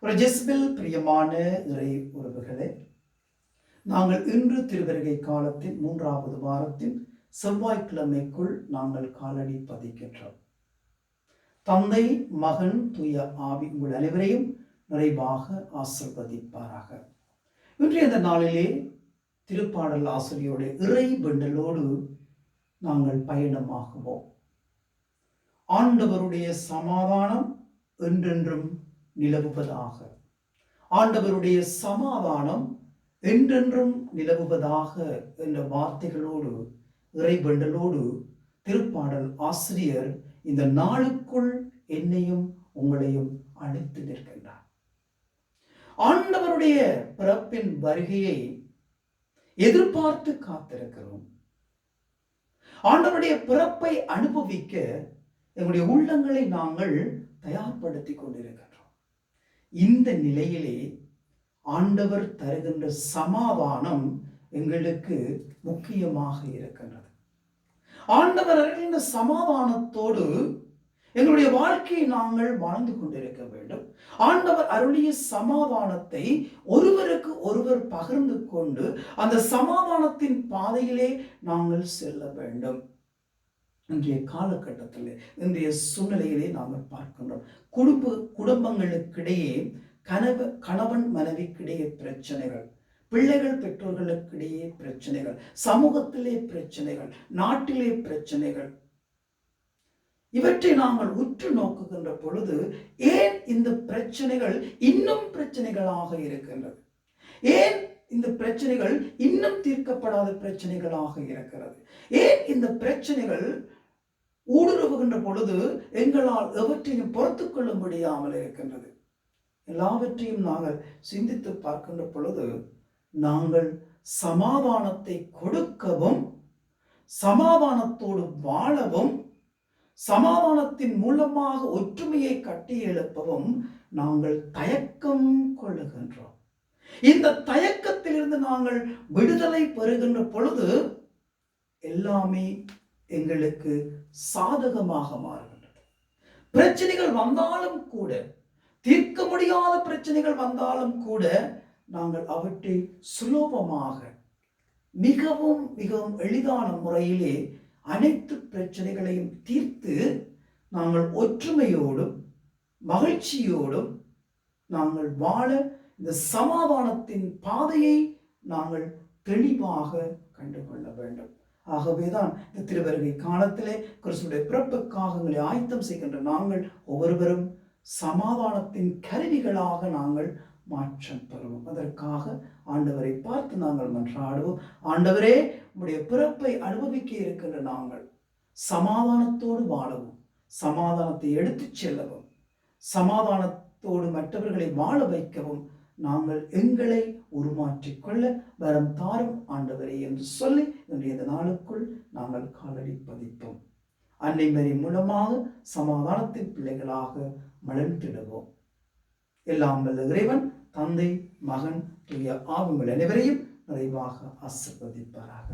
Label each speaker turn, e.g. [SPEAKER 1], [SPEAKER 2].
[SPEAKER 1] பிரஜஸ்பில் பிரியமான இறை உறவுகளே, நாங்கள் இன்று திருவருகை காலத்தின் 3வது வாரத்தின் செவ்வாய்க்கிழமைக்குள் நாங்கள் காலடி பதிக்கின்றோம். தந்தை, மகன், தூய ஆவி உங்கள் அனைவரையும் நிறைவாக ஆசீர்வதிப்பாராக. இன்றைய இந்த நாளிலே திருப்பாடல் ஆசிரியருடைய இறை வெண்டலோடு நாங்கள் பயணமாகுவோம். ஆண்டவருடைய சமாதானம் என்றென்றும் நிலவுவதாக. ஆண்டவருடைய சமாதானம் என்றென்றும் நிலவுவதாக என்ற வார்த்தைகளோடு இறைவேண்டலோடு திருப்பாடல் ஆசிரியர் இந்த நாளுக்குள் என்னையும் உங்களையும் அழைத்து நிற்கின்றார். ஆண்டவருடைய பிறப்பின் வருகையை எதிர்பார்த்து காத்திருக்கிறோம். ஆண்டவருடைய பிறப்பை அனுபவிக்க எங்களுடைய உள்ளங்களை நாங்கள் தயார்படுத்தி கொண்டிருக்கின்றோம். இந்த நிலையிலே ஆண்டவர் தருகின்ற சமாதானம் எங்களுக்கு முக்கியமாக இருக்கின்றது. ஆண்டவர் அருளின சமாதானத்தோடு எங்களுடைய வாழ்க்கையை நாங்கள் வாழ்ந்து கொண்டிருக்க வேண்டும். ஆண்டவர் அருளிய சமாதானத்தை ஒருவருக்கு ஒருவர் பகிர்ந்து கொண்டு அந்த சமாதானத்தின் பாதையிலே நாங்கள் செல்ல வேண்டும். இன்றைய காலகட்டத்தில் இன்றைய சூழ்நிலையிலே நாங்கள் பார்க்கின்றோம். குடும்பங்களுக்கிடையே கணவன் மனைவிக்கிடையே பிரச்சனைகள், பிள்ளைகள் பெற்றோர்களுக்கிடையே பிரச்சனைகள், சமூகத்திலே பிரச்சனைகள், நாட்டிலே பிரச்சனைகள், இவற்றை நாங்கள் உற்று நோக்குகின்ற பொழுது ஏன் இந்த பிரச்சனைகள் இன்னும் பிரச்சனைகளாக இருக்கின்றது? ஏன் இந்த பிரச்சனைகள் இன்னும் தீர்க்கப்படாத பிரச்சனைகளாக இருக்கிறது? ஏன் இந்த பிரச்சனைகள் ஊடுருவுகின்ற பொழுது எங்களால் எவற்றையும் பொறுத்துக் கொள்ள முடியாமல் இருக்கின்றது? எல்லாவற்றையும் நாங்கள் சிந்தித்து பார்க்கின்ற பொழுது நாங்கள் சமாதானத்தை கொடுக்கவும், சமாதானத்தோடு வாழவும், சமாதானத்தின் மூலமாக ஒற்றுமையை கட்டி எழுப்பவும் நாங்கள் தயக்கம் கொள்ளுகின்றோம். இந்த தயக்கத்திலிருந்து நாங்கள் விடுதலை பெறுகின்ற பொழுது எல்லாமே எங்களுக்கு சாதகமாக மாறுகின்றது. பிரச்சனைகள் வந்தாலும் கூட, தீர்க்க முடியாத பிரச்சனைகள் வந்தாலும் கூட நாங்கள் அவற்றை சுலபமாக மிகவும் மிகவும் எளிதான முறையிலே அனைத்து பிரச்சனைகளையும் தீர்த்து நாங்கள் ஒற்றுமையோடும் மகிழ்ச்சியோடும் நாங்கள் வாழ இந்த சமாதானத்தின் பாதையை நாங்கள் தெளிவாக கண்டுகொள்ள வேண்டும். ஆகவேதான் இந்த திருவருகை காலத்திலே கிறிஸ்துடைய பிறப்புக்காக எங்களை ஆயத்தம் செய்கின்ற நாங்கள் ஒவ்வொருவரும் சமாதானத்தின் கருவிகளாக நாங்கள் மாற்றம் பெறுவோம். அதற்காக ஆண்டவரை பார்த்து நாங்கள் மன்றாடுவோம். ஆண்டவரே, உம்முடைய பிறப்பை அனுபவிக்க இருக்கின்ற நாங்கள் சமாதானத்தோடு வாழவும், சமாதானத்தை எடுத்துச் செல்லவும், சமாதானத்தோடு மற்றவர்களை வாழ வைக்கவும் நாங்கள் எங்களை உருமாற்றிக் கொள்ள வரம் தாரும் ஆண்டவரே என்று சொல்லி இன்றைய நாளுக்குள் நாங்கள் காலடி பதிப்போம். அன்னை மரி மூலமாக சமாதானத்தின் பிள்ளைகளாக மலர்ந்திடுவோம். எல்லாம் வல்ல இறைவன் தந்தை, மகன், தூய ஆவி உங்கள் அனைவரையும் நிறைவாக ஆசீர்வதிப்பாராக.